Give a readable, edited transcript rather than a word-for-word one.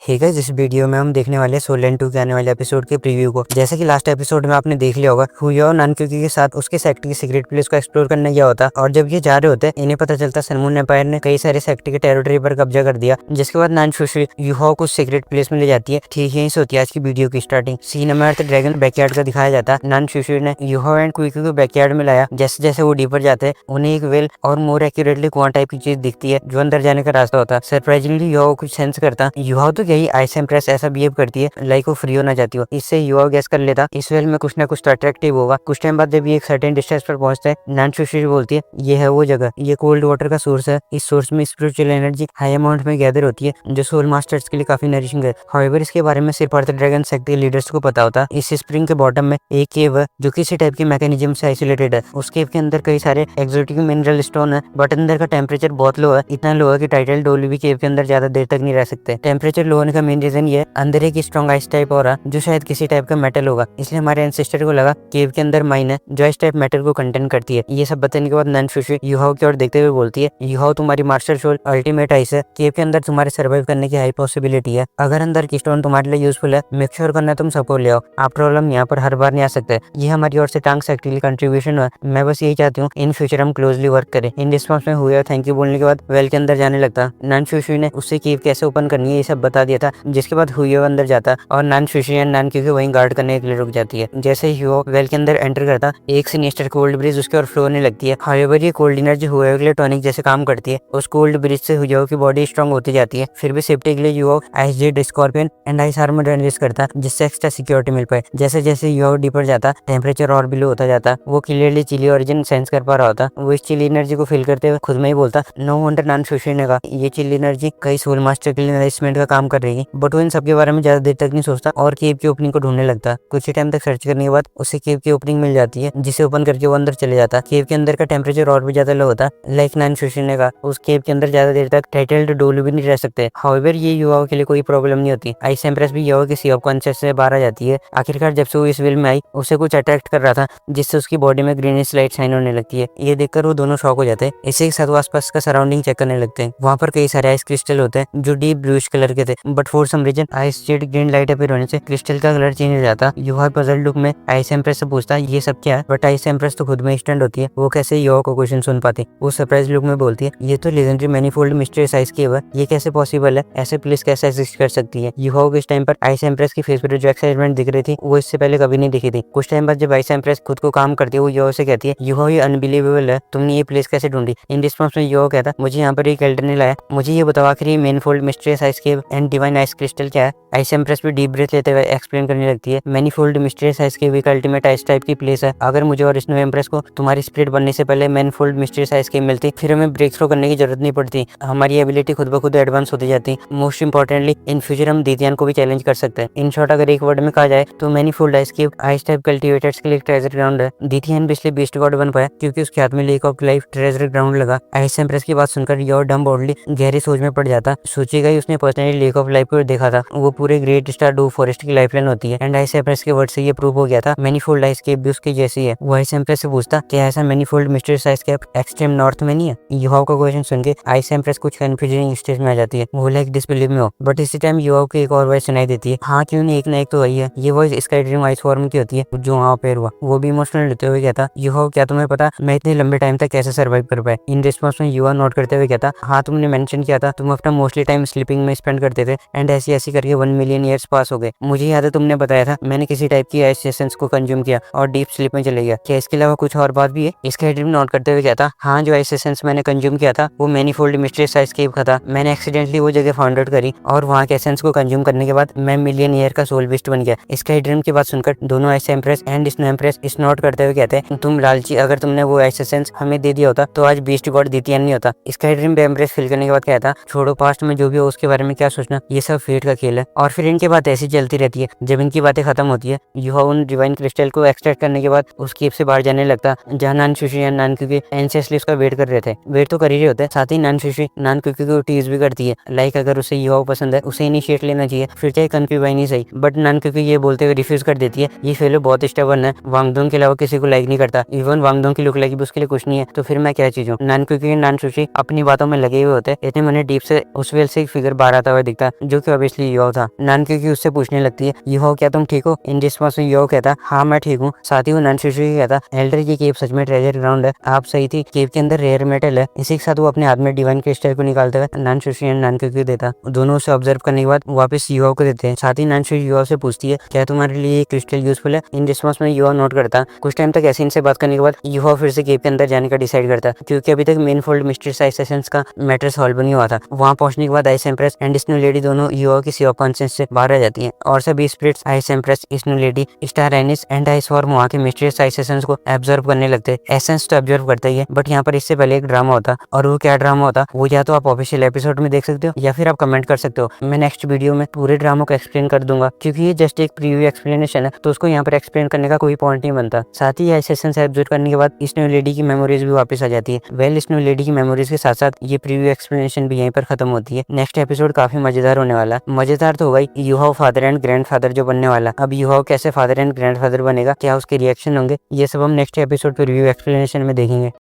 Hey guys, इस video में हम देखने वाले सोलन 2 के आने वाले एपिसोड के प्रीव्यू को। जैसे कि लास्ट एपिसोड में आपने देख लिया होगा, हुयो और नानक्यूकी के साथ उसके सेक्टर की सीक्रेट प्लेस को एक्सप्लोर करने गया होता और जब ये जा रहे होते इन्हें पता चलता सनमून एम्पायर ने कई सारे सेक्टर के टेरिटरी पर कब्जा कर दिया। जिसके बाद नानशुशी यूहो को सीक्रेट प्लेस में ले जाती है। ठीक यहीं से होती है आज की वीडियो की स्टार्टिंग। सीन में अर्थ ड्रैगन बैकयार्ड का दिखाया जाता। नानशुशी ने यूहो एंड क्विकी को बैकयार्ड में लाया। जैसे जैसे वो डीपर जाते हैं उन्हें एक वेल और मोर एक्यूरेटली कुआं टाइप की चीज दिखती है जो अंदर जाने का रास्ता होता। सरप्राइजिंगली यूहो कुछ सेंस करता। यूहो तो यही आइस एम्प्रेस ऐसा बिहेव करती है लाइक वो फ्री होना चाहती हो। इससे युवा गैस कर लेता इस वेल में कुछ ना कुछ तो अट्रैक्टिव होगा। कुछ टाइम बाद जब ये एक सर्टेन डिस्टेंस पर पहुंचता है, नानशुशी बोलती है ये है वो जगह, ये कोल्ड वाटर का सोर्स है। इस सोर्स में स्पिरिचुअल एनर्जी हाई अमाउंट में गैदर होती है जो सोल मास्टर्स के लिए काफी नरिशिंग है। हाउएवर इसके बारे में सिर्फ अर्थ ड्रैगन सेक्ट के लीडर्स को पता होता। इस स्प्रिंग के बॉटम में एक केव है जो किसी टाइप की मैकेनिज्म से आइसोलेटेड है। उस केव के अंदर कई सारे एक्सोटिक मिनरल स्टोन है बट अंदर का टेम्परेचर बहुत लो है। इतना लो है कि टाइटल डोली भी केव के अंदर ज्यादा देर तक नहीं रह सकते। टेम्परेचर लो होने का मेन रीजन ये अंदर एक स्ट्रॉन्ग आइस टाइप हो रहा जो शायद किसी टाइप का मेटल होगा। इसलिए हमारे एंसेस्टर को लगा केव के अंदर माइन है जो इस टाइप मेटल को कंटेन करती है। ये सब बताने के बाद नानशुशी यूहाओ की ओर देखते हुए बोलती है यूहाओ तुम्हारी मास्टर सोल अल्टीमेट आइस है। केव के अंदर तुम्हारे सर्वाइव करने की हाई पॉसिबिलिटी है। अगर अंदर की स्टोन तुम्हारे लिए यूजफुल है मेक श्योर करना तुम सबको ले आओ। आफ्टर ऑल हम यहाँ पर हर बार नहीं आ सकते। ये हमारी ओर से टांग सेक्ट के लिए कंट्रीब्यूशन है। मैं बस यही चाहती हूँ इन फ्यूचर हम क्लोजली वर्क करें। इन रिस्पॉन्स में हुए थैंक यू बोलने के बाद वेल के अंदर जाने लगता। नानशुशी ने उससे केव कैसे ओपन करनी है ये सब बता दिया था। जिसके बाद हुयो अंदर जाता और नानशुशी एंड नानक्यूकी वहीं गार्ड करने के लिए रुक जाती है। जैसे ही हुयो वेल के अंदर एंटर करता एक सिनिस्टर कोल्ड ब्रिज उसके और फ्लो होने लगती है। हाउएवर ये कोल्ड एनर्जी हुयो के लिए टॉनिक जैसे काम करती है। उस कोल्ड ब्रिज से हुयो की बॉडी स्ट्रांग होती जाती है। फिर भी सेफ्टी के लिए हुयो ice jet scorpion and ice armor enlist करता जिससे एक्स्ट्रा सिक्योरिटी मिल पाए। जैसे जैसे हुयो डीपर जाता टेम्परेचर और भी लो होता जाता। वो क्लियरली चिली ओरिजिन सेंस कर पा रहा होता। वो इस चिली एनर्जी को फील करते हुए खुद में ही बोलता नो वंडर नानशुशी ने कहा ये चिली एनर्जी कई सोल मास्टर के लिए नरिशमेंट का काम कर रही है। बट वो इन सब के बारे में ज्यादा देर तक नहीं सोचता और केव की ओपनिंग को ढूंढने लगता। कुछ ही टाइम तक सर्च करने के बाद उसे केव की ओपनिंग मिल जाती है जिसे ओपन करके वो अंदर चले जाता। केव के अंदर का टेम्परेचर और भी ज्यादा लो होता। लाइक नानशुशी ने कहा उस केव के अंदर ज्यादा देर तक टाइटल्ड डोलू भी नहीं रह सकते। हाउएवर ये युवाओं के लिए कोई प्रॉब्लम नहीं होती। आइस एम्प्रेस भी युवाओं के सी ऑफ कॉन्शियस से बाहर आ जाती है। आखिरकार जब से वो इस विल में आई उसे कुछ अट्रैक्ट कर रहा था जिससे उसकी बॉडी में ग्रीनिश लाइट शाइन होने लगती है। ये देखकर वो दोनों शॉक हो जाते हैं। इसी के साथ वो आसपास का सराउंडिंग चेक करने लगते हैं। वहाँ पर कई सारे आइस क्रिस्टल होते हैं जो डीप ब्लूइश कलर के थे but for some reason ice jet green light appear होने से क्रिस्टल का कलर चेंज हो जाता। युवा पजल लुक में आइस एम्प्रेस से पूछता ये सब क्या है बट आइस एम्प्रेस तो खुद में स्टैंड होती है। वो कैसे युवा को क्वेश्चन सुन पाती। वो सरप्राइज लुक में बोलती है ये तो लेजेंडरी मैनीफोल्ड मिस्टीरियस आइस केव है। ये कैसे पॉसिबल है, ऐसे प्लेस कैसे एग्जिस्ट कर सकती है। युवा को इस टाइम पर आइस एम्प्रेस की फेस पर जो एक्साइटमेंट दिख रही थी वो इससे पहले कभी नहीं दिखी थी। कुछ टाइम बाद जब आइस एम्प्रेस खुद को काम करती है वो युवा से कहती है युवा ये अनबिलीवेबल है, तुमने ये प्लेस कैसे ढूंढी। इन रिस्पॉन्स में युवा कहता मुझे यहाँ पर एक एल्डर ने लाया। मुझे ये बताओ आखिर ये manifold mysterious ice cave and divine ice crystal क्या है। आइस एम्प्रेस भी डीप ब्रेथ लेते हुए एक्सप्लेन करने लगती है मैनीफोल्ड मिस्टीरियस आइस केव एक अल्टीमेट आइस टाइप की प्लेस है। अगर मुझे और स्नो एम्प्रेस को तुम्हारी स्पिरिट बनने से पहले मैनीफोल्ड मिस्टीरियस आइस केव मिलती फिर हमें ब्रेक थ्रू करने की जरूरत नहीं पड़ती। हमारी एबिलिटी खुद ब खुद एडवांस होती जाती। मोस्ट इंपॉर्टेंटली इन फ्यूचर हम दीतियान को भी चैलेंज कर सकते हैं। इन शॉर्ट अगर एक वर्ड में कहा जाए तो मैनीफोल्ड आइस केव आइस टाइप कल्टिवेटर्स के लिए एक ट्रेजर ग्राउंड है। दीतियान भी इसलिए बीस्ट गॉड बन पाया क्योंकि उसके हाथ में lake of life treasure ground लगा। आइस एम्प्रेस की बात सुनकर योर डम बॉडली गहरी सोच में पड़ जाता। सोचेगा ही उसने पर्सनली लेक ऑफ लाइफ को देखा था। वो पूरे ग्रेट स्टार डू फॉरेस्ट की लाइफलाइन होती है एंड आइस एम्प्रेस के वर्ड से ये प्रूव हो गया था मैनीफोल्ड आइस केव भी उसके जैसी है। वो आइस एम्प्रेस से पूछता क्या ऐसा मैनीफोल्ड मिस्टीरियस आइस केव एक्सट्रीम नॉर्थ में नहीं है। युवाओं का क्वेश्चन सुन के आइस एम्प्रेस कुछ कंफ्यूजिंग स्टेज में आ जाती है। वो लाइक डिसबिलीव में हो बट इसी टाइम युवाओं की एक और वॉइस सुनाई देती है हाँ क्यों नहीं एक ना एक तो वही है। ये voice sky dream ice form की होती है जो वहाँ पे हुआ। वो भी इमोशनल लेते हुए कहता युवाओं क्या तुम्हें पता मैं इतने लंबे टाइम तक कैसे सर्वाइव कर पाए। इन रिस्पॉन्स में युवा नोट करते हुए कहता हाँ तुमने मेंशन किया था तुम अपना मोस्टली टाइम स्लीपिंग में स्पेंड करते थे एंड ऐसी ऐसी करके 1 मिलियन ईयर्स पास हो गए। मुझे याद है तुमने बताया था मैंने किसी टाइप की आइस एसेंस को कंज्यूम किया और डीप स्लीप में चले गया। क्या इसके अलावा कुछ और बात भी है। इसका ड्रीम नोट करते हुए कहता हाँ जो आइस एसेंस मैंने कंज्यूम किया था वो मैनीफोल्ड मिस्टीरियस आइस केव का था। मैंने एक्सीडेंटली वो जगह फाउंड आउट करी और वहाँ के एसेंस को कंज्यूम करने के बाद मैं मिलियन ईयर का सोल बिस्ट बन गया। इसका ड्रीम की बात सुनकर दोनों ice empress and snow empress इस नोट करते हुए कहते हैं तुम लालची, अगर तुमने वो आइस एसेंस हमें दे दिया होता तो आज बीस्ट गॉड दीतियान नहीं होता। इसका ड्रीम एम्प्रेस फिल करने के बाद कहता छोड़ो पास्ट में जो भी हो उसके बारे में क्या सोचना, ये सब फेट का खेल है। और फिर इनकी बात ऐसी चलती रहती है। जब इनकी बातें खत्म होती है युवा उन डिवाइन क्रिस्टल को एक्सट्रैक्ट करने के बाद उस केव से बाहर जाने लगता जहाँ नानशुशी एंड नानक्यूकी एंसेस्टली उसका वेट कर रहे थे। वेट तो कर ही रहे होते साथ ही नानशुशी नानक्यूकी को टीज भी करती है लाइक अगर उसे युवा पसंद है उसे इनिशिएट लेना चाहिए फिर चाहे कंक्यूबाइन ही सही। बट नानक्यूकी ये बोलते हुए रिफ्यूज कर देती है ये फेलो बहुत स्टबर्न है, वांगडोंग के अलावा किसी को लाइक नहीं करता। इवन वांगडोंग की लुक लाइक भी उसके लिए कुछ नहीं है तो फिर मैं क्या चीज हूँ। नानक्यूकी एंड नानशुशी अपनी बातों में लगे हुए होते इतने मैंने डीप से उस वेल से एक फिगर बाहर आता हुआ दिखता जो कि ऑब्वियसली युहो था। नान क्योंकि उससे पूछने लगती है युहो क्या तुम ठीक हो। इन रिस्पॉन्स में युहो कहता हाँ मैं ठीक हूँ। साथ ही वो नान शुशुकी कहता एल्डर ये केव सच में ट्रेजर ग्राउंड है, आप सही थी, केव के अंदर रेयर मेटल है। इसी के साथ वो अपने हाथ में डिवाइन क्रिस्टल को निकालते हुए नान शुशुकी एंड नान क्योंकि देता। दोनों उसे ऑब्जर्व करने के बाद वापस युहो को देते हैं। साथ ही नान शुशुकी युहो से पूछती है क्या तुम्हारे लिए ये क्रिस्टल यूजफुल है। इन रिस्पॉन्स में युहो नोट करता। कुछ टाइम तक ऐसे इनसे बात करने के बाद युहो फिर से केव के अंदर जाने का डिसाइड करता क्योंकि अभी तक main fold mystery size sessions का मैटर सॉल्व नहीं हुआ था। वहां पहुंचने के बाद ice empress and snow lady दोनों युहो की सी ऑफ कॉन्शियस से बाहर आ जाती हैं और सभी spirits ice empress, snow lady, star anise and ice form वहां के मिस्टीरियस साइज सेशंस को एब्जॉर्व करने लगते। एसेंस तो एब्जॉर्व करता ही है बट यहाँ पर इससे पहले एक ड्रामा होता और वो क्या ड्रामा होता वो या तो आप ऑफिशियल एपिसोड में देख सकते हो या फिर आप कमेंट कर सकते हो। मैं नेक्स्ट वीडियो में पूरे ड्रामा को एक्सप्लेन कर दूंगा क्योंकि ये जस्ट एक प्रीव्यू एक्सप्लेनेशन है तो उसको यहाँ पर एक्सप्लेन करने का कोई पॉइंट नहीं बनता। साथ ही आइस सेशंस एब्जॉर्व करने के बाद स्नो लेडी की मेमोरीज भी वापस आ जाती है। वेल स्नो लेडी की मेमोरीज के साथ साथ ये प्रीव्यू एक्सप्लेनेशन भी यहीं पर खत्म होती है। नेक्स्ट एपिसोड काफी मजेदार होने वाला। मजेदार तो होगा ही, युहो फादर एंड ग्रैंडफादर जो बनने वाला। अब युहो कैसे फादर एंड ग्रैंडफादर बनेगा, क्या उसके रिएक्शन होंगे, ये सब हम नेक्स्ट एपिसोड पे रिव्यू एक्सप्लेनेशन में देखेंगे।